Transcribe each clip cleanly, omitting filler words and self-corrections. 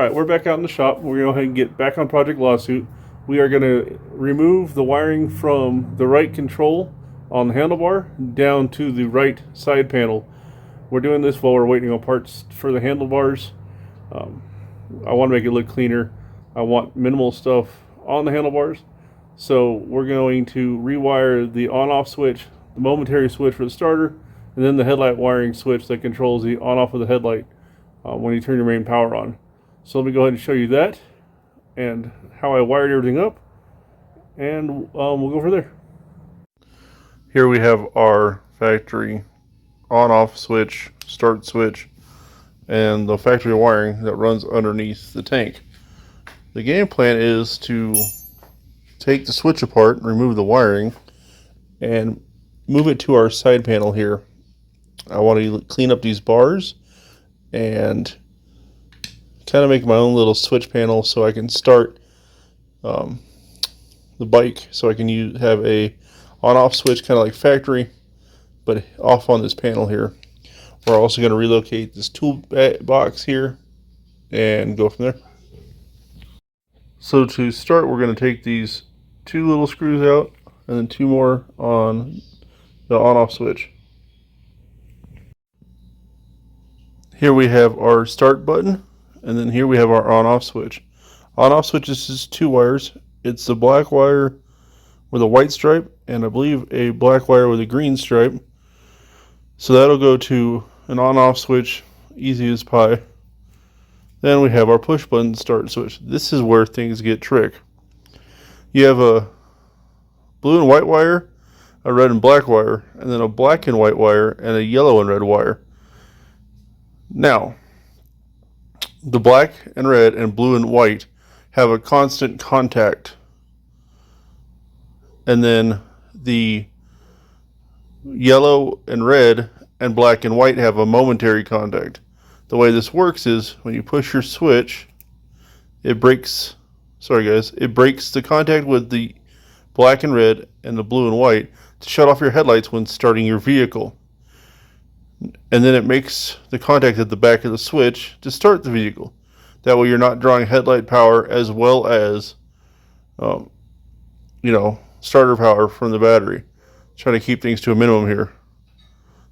Alright, we're back out in the shop. We're going to go ahead and get back on Project Lawsuit. We are going to remove the wiring from the right control on the handlebar down to the right side panel. We're doing this while we're waiting on parts for the handlebars. I want to make it look cleaner. I want minimal stuff on the handlebars. So we're going to rewire the on-off switch, the momentary switch for the starter, and then the headlight wiring switch that controls the on-off of the headlight when you turn your main power on. So let me go ahead and show you that and how I wired everything up, and we'll go from there. Here we have our factory on-off switch, start switch, and the factory wiring that runs underneath the tank. The game plan is to take the switch apart and remove the wiring and move it to our side panel here. I want to clean up these bars and kind of make my own little switch panel so I can start the bike, so I can have a on-off switch kind of like factory, but off on this panel here. We're also going to relocate this tool box here and go from there. So to start, we're going to take these two little screws out and then two more on the on-off switch. Here we have our start button, and then here we have our on-off switch. On-off switch is just two wires. It's the black wire with a white stripe, and I believe a black wire with a green stripe. So that'll go to an on-off switch, easy as pie. Then we have our push button start switch. This is where things get trick. You have a blue and white wire, a red and black wire, and then a black and white wire, and a yellow and red wire. Now, the black and red and blue and white have a constant contact, and then the yellow and red and black and white have a momentary contact. The way this works is when you push your switch, it breaks the contact with the black and red and the blue and white to shut off your headlights when starting your vehicle. And then it makes the contact at the back of the switch to start the vehicle. That way you're not drawing headlight power as well as starter power from the battery. Trying to keep things to a minimum here.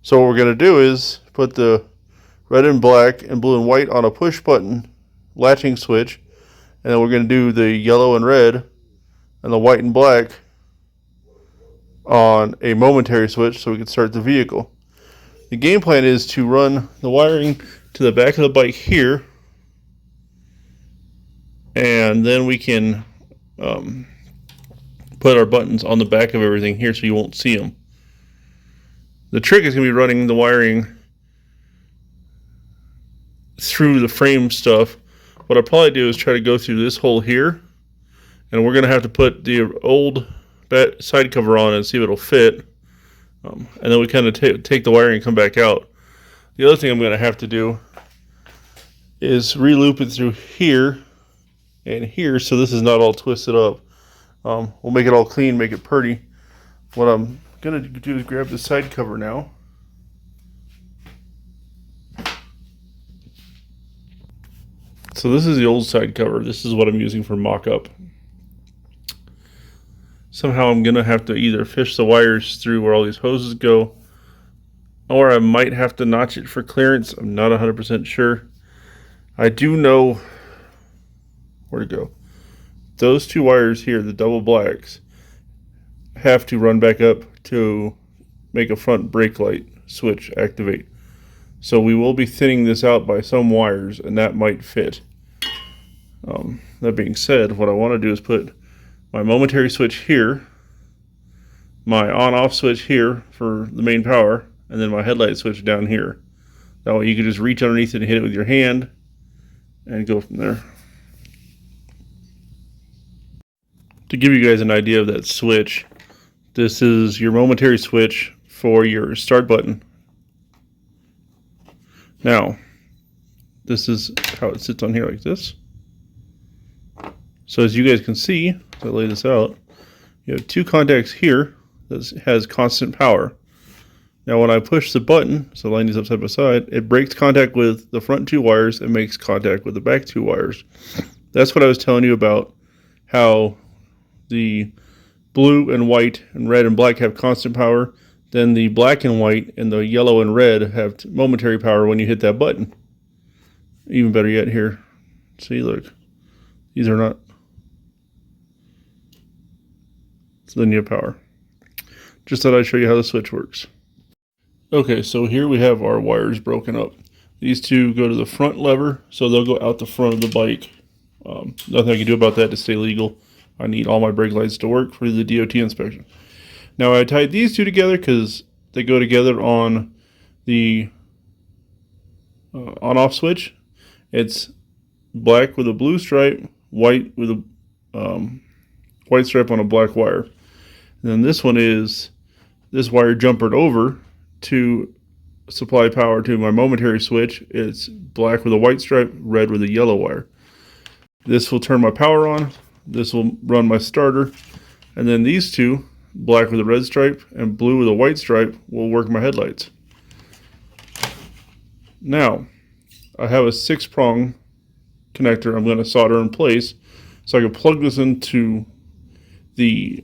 So what we're going to do is put the red and black and blue and white on a push button latching switch, and then we're going to do the yellow and red and the white and black on a momentary switch so we can start the vehicle. The game plan is to run the wiring to the back of the bike here, and then we can put our buttons on the back of everything here so you won't see them. The trick is going to be running the wiring through the frame stuff. What I'll probably do is try to go through this hole here, and we're going to have to put the old side cover on and see if it'll fit. And then we kind of take the wiring and come back out. The other thing I'm going to have to do is re-loop it through here and here so this is not all twisted up. We'll make it all clean, make it pretty. What I'm going to do is grab the side cover now. So this is the old side cover. This is what I'm using for Mockup. Somehow I'm going to have to either fish the wires through where all these hoses go, or I might have to notch it for clearance. I'm not 100% sure. I do know where to go. Those two wires here, the double blacks, have to run back up to make a front brake light switch activate. So we will be thinning this out by some wires, and that might fit. That being said, what I want to do is put my momentary switch here, my on-off switch here for the main power, and then my headlight switch down here. That way you can just reach underneath it and hit it with your hand and go from there. To give you guys an idea of that switch, this is your momentary switch for your start button. Now, this is how it sits on here like this. So as you guys can see, as I lay this out, you have two contacts here that has constant power. Now when I push the button, so line these up side by side, it breaks contact with the front two wires and makes contact with the back two wires. That's what I was telling you about, how the blue and white and red and black have constant power. Then the black and white and the yellow and red have momentary power when you hit that button. Even better yet here. See, look. These are not. So then you have power. Just thought I'd show you how the switch works. Okay, so here we have our wires broken up. These two go to the front lever, so they'll go out the front of the bike. Nothing I can do about that to stay legal. I need all my brake lights to work for the DOT inspection. Now I tied these two together because they go together on the on-off switch. It's black with a blue stripe, white with a white stripe on a black wire. And then this one is this wire jumpered over to supply power to my momentary switch. It's black with a white stripe, red with a yellow wire. This will turn my power on. This will run my starter. And then these two, black with a red stripe and blue with a white stripe, will work my headlights. Now, I have a 6-prong connector I'm going to solder in place so I can plug this into the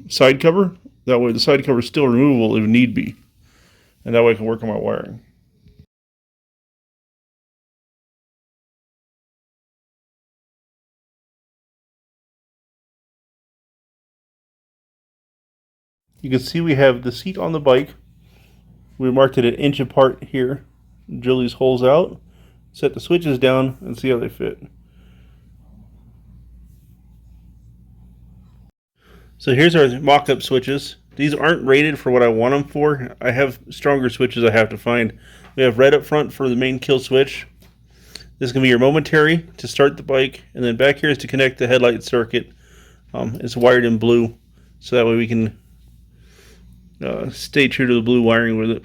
side cover. That way the side cover is still removable if need be. And that way I can work on my wiring. You can see we have the seat on the bike. We marked it an inch apart here. Drill these holes out, set the switches down, and see how they fit. So here's our mock-up switches. These aren't rated for what I want them for. I have stronger switches I have to find. We have red up front for the main kill switch. This is going to be your momentary to start the bike, and then back here is to connect the headlight circuit. It's wired in blue, so that way we can stay true to the blue wiring with it.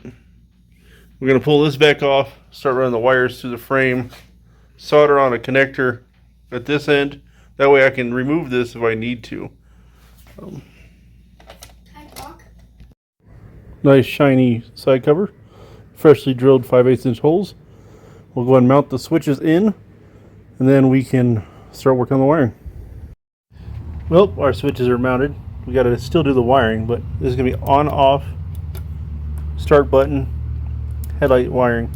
We're going to pull this back off, start running the wires through the frame, solder on a connector at this end. That way I can remove this if I need to. Nice shiny side cover, freshly drilled 5/8 inch holes. We'll go ahead and mount the switches in, and then we can start working on the wiring. Well, our switches are mounted. We got to still do the wiring, but this is going to be on, off, start button, headlight wiring.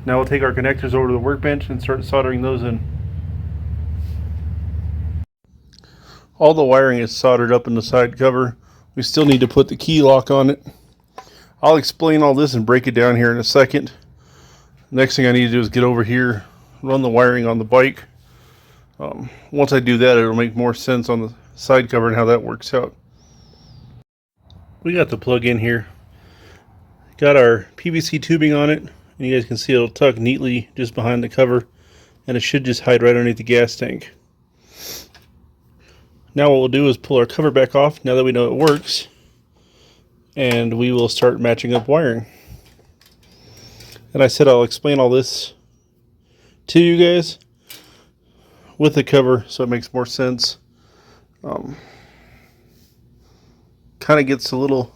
Now we'll take our connectors over to the workbench and start soldering those in. All the wiring is soldered up in the side cover. We still need to put the key lock on it. I'll explain all this and break it down here in a second. Next thing I need to do is get over here, run the wiring on the bike. Once I do that, it'll make more sense on the side cover and how that works out. We got the plug in here. Got our PVC tubing on it, and you guys can see it'll tuck neatly just behind the cover, and it should just hide right underneath the gas tank. Now what we'll do is pull our cover back off now that we know it works, and we will start matching up wiring. And I said I'll explain all this to you guys with the cover so it makes more sense. Kind of gets a little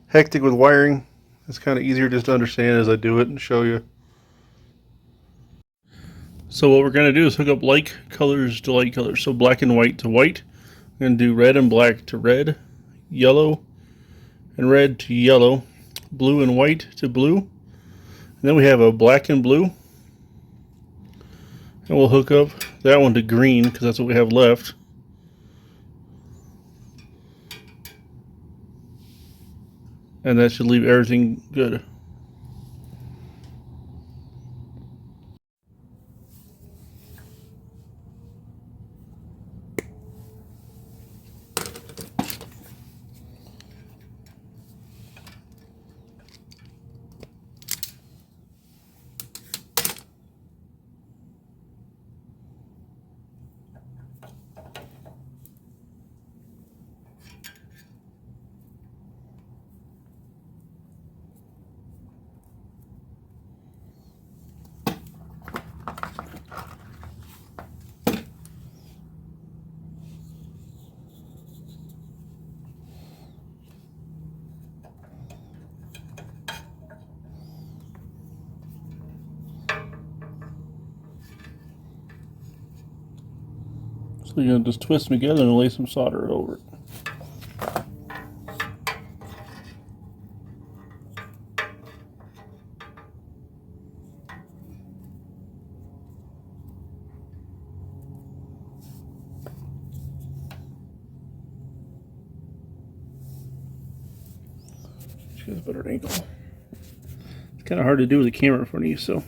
hectic with wiring. It's kind of easier just to understand as I do it and show you. So what we're going to do is hook up like colors to light colors. So black and white to white. We're going to do red and black to red, yellow and red to yellow, blue and white to blue. And then we have a black and blue. And we'll hook up that one to green because that's what we have left. And that should leave everything good. So you're going to just twist them together and lay some solder over it. She has a better angle. It's kind of hard to do with the camera in front of you, so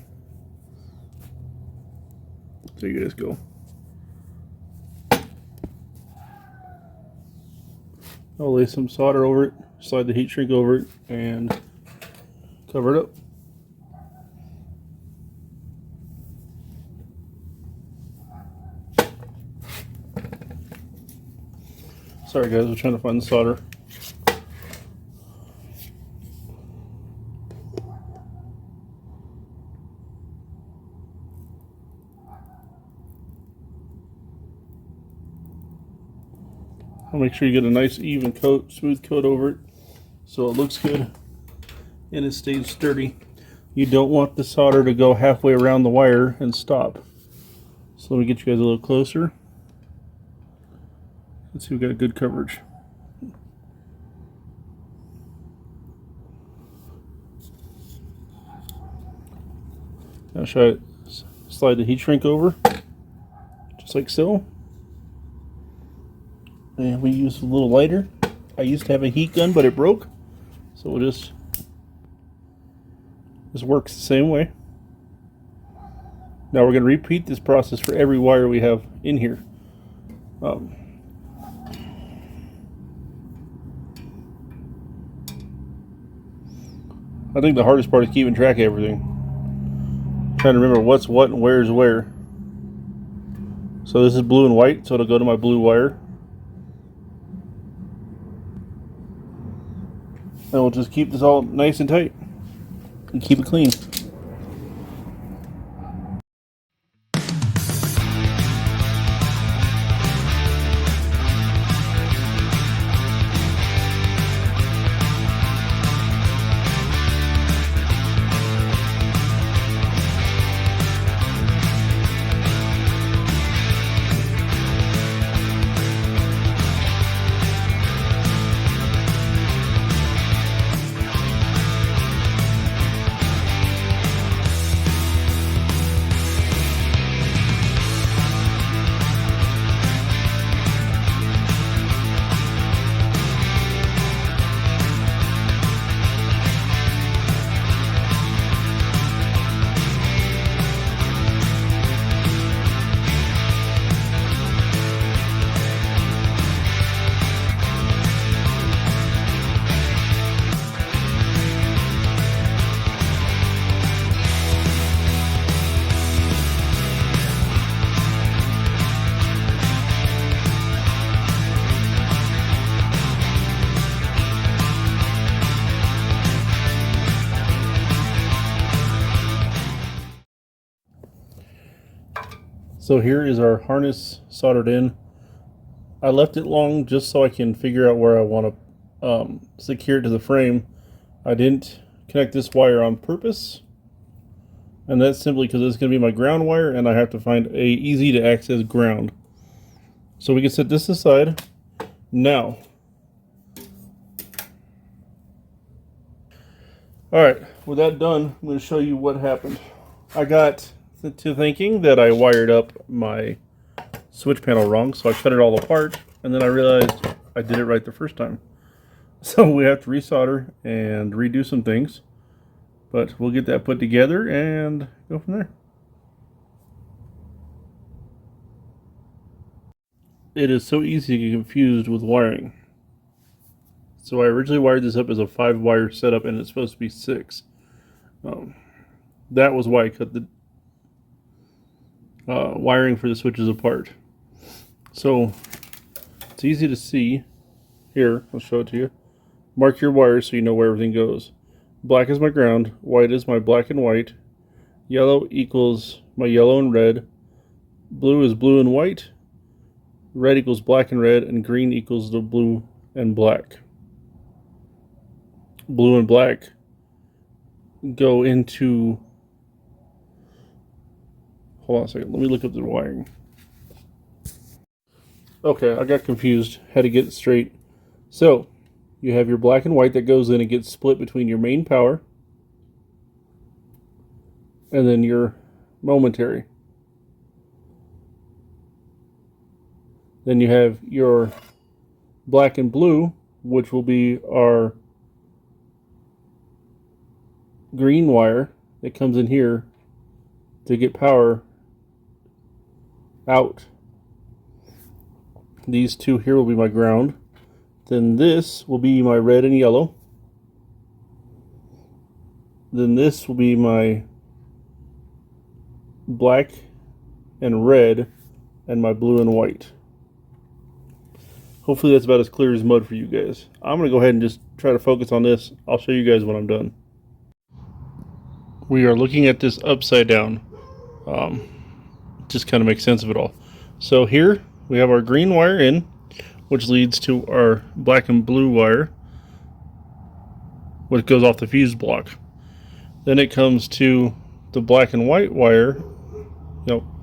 there you guys go. I'll lay some solder over it, slide the heat shrink over it, and cover it up. Sorry guys, we're trying to find the solder. I'll make sure you get a nice even coat, smooth coat over it so it looks good and it stays sturdy. You don't want the solder to go halfway around the wire and stop. So let me get you guys a little closer. Let's see, we got good coverage. Now slide the heat shrink over, just like so. And we use a little lighter. I used to have a heat gun, but it broke. So we'll just, this works the same way. Now we're going to repeat this process for every wire we have in here. I think the hardest part is keeping track of everything. Trying to remember what's what and where's where. So this is blue and white, so it'll go to my blue wire. And we'll just keep this all nice and tight and keep it clean. So here is our harness soldered in. I left it long just so I can figure out where I want to secure it to the frame. I didn't connect this wire on purpose, and that's simply because it's going to be my ground wire and I have to find a easy to access ground. So we can set this aside. Now, alright, with that done, I'm going to show you what happened. I got to thinking that I wired up my switch panel wrong, so I cut it all apart, and then I realized I did it right the first time. So we have to resolder and redo some things, but we'll get that put together and go from there. It is so easy to get confused with wiring. So I originally wired this up as a 5-wire setup, and it's supposed to be 6. That was why I cut the wiring for the switches apart. So it's easy to see. Here, I'll show it to you. Mark your wires so you know where everything goes. Black is my ground, white is my black and white, yellow equals my yellow and red, blue is blue and white, red equals black and red, and green equals the blue and black. Blue and black go into, hold on a second, let me look up the wiring. Okay, I got confused. Had to get it straight. So, you have your black and white that goes in and gets split between your main power and then your momentary. Then you have your black and blue, which will be our green wire that comes in here to get power out. These two here will be my ground. Then this will be my red and yellow. Then this will be my black and red and my blue and white. Hopefully that's about as clear as mud for you guys. I'm going to go ahead and just try to focus on this. I'll show you guys when I'm done. We are looking at this upside down. Just kind of makes sense of it all. So here we have our green wire in, which leads to our black and blue wire, which goes off the fuse block. Then it comes to the black and white wire,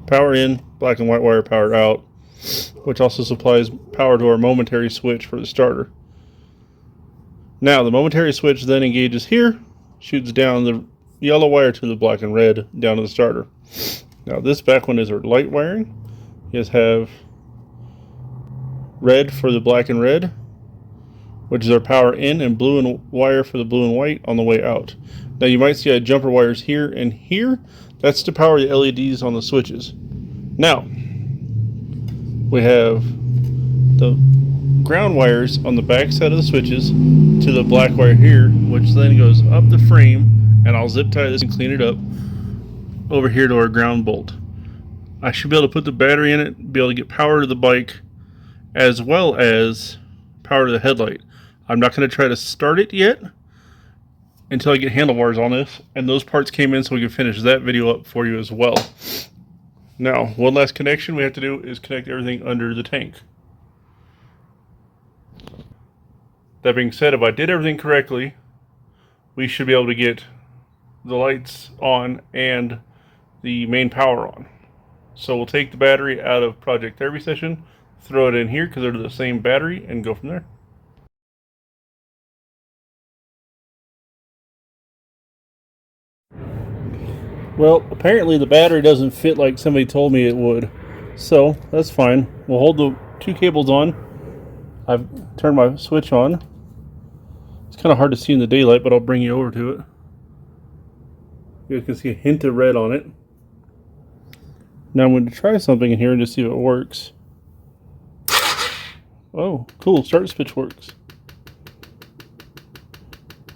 power in, black and white wire power out, which also supplies power to our momentary switch for the starter. Now the momentary switch then engages here, shoots down the yellow wire to the black and red down to the starter. Now this back one is our light wiring. You guys have red for the black and red, which is our power in, and blue and wire for the blue and white on the way out. Now you might see I have jumper wires here and here. That's to power the LEDs on the switches. Now we have the ground wires on the back side of the switches to the black wire here, which then goes up the frame, and I'll zip tie this and clean it up over here to our ground bolt. I should be able to put the battery in it, be able to get power to the bike as well as power to the headlight. I'm not going to try to start it yet until I get handlebars on this, and those parts came in so we can finish that video up for you as well. Now, one last connection we have to do is connect everything under the tank. That being said, if I did everything correctly, we should be able to get the lights on and the main power on. So we'll take the battery out of Project Therapy Session, throw it in here because they're the same battery, and go from there. Well, apparently the battery doesn't fit like somebody told me it would, so that's fine. We'll hold the two cables on. I've turned my switch on. It's kind of hard to see in the daylight, but I'll bring you over to it. You guys can see a hint of red on it. Now I'm going to try something in here and just see if it works. Oh, cool, start switch works.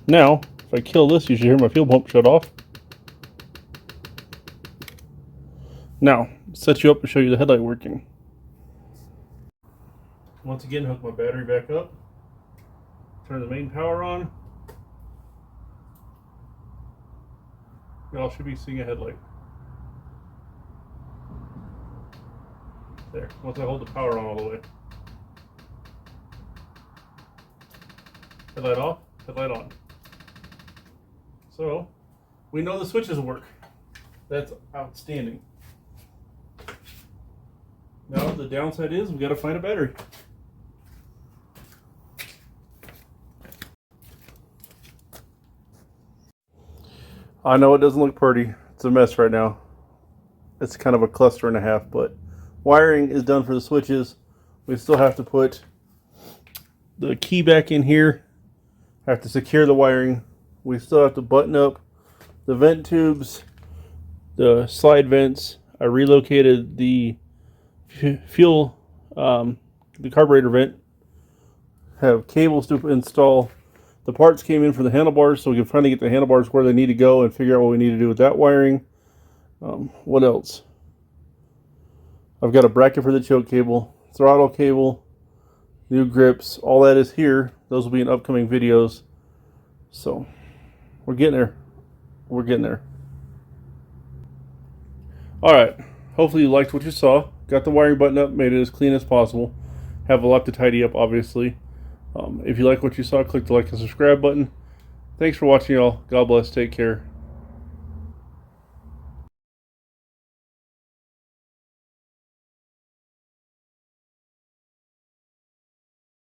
Now, if I kill this, you should hear my fuel pump shut off. Now, set you up and show you the headlight working. Once again, hook my battery back up. Turn the main power on. Y'all should be seeing a headlight. There, once I hold the power on all the way. Headlight off, headlight on. So, we know the switches work. That's outstanding. Now, the downside is we got to find a battery. I know it doesn't look pretty. It's a mess right now. It's kind of a cluster and a half, but wiring is done for the switches. We still have to put the key back in here. Have to secure the wiring. We still have to button up the vent tubes, the slide vents. I relocated the fuel, the carburetor vent. Have cables to install. The parts came in for the handlebars, so we can finally get the handlebars where they need to go and figure out what we need to do with that wiring. What else? I've got a bracket for the choke cable, throttle cable, new grips. All that is here. Those will be in upcoming videos. So we're getting there. We're getting there. Alright. Hopefully you liked what you saw. Got the wiring button up, made it as clean as possible. Have a lot to tidy up, obviously. If you like what you saw, click the like and subscribe button. Thanks for watching, y'all. God bless. Take care.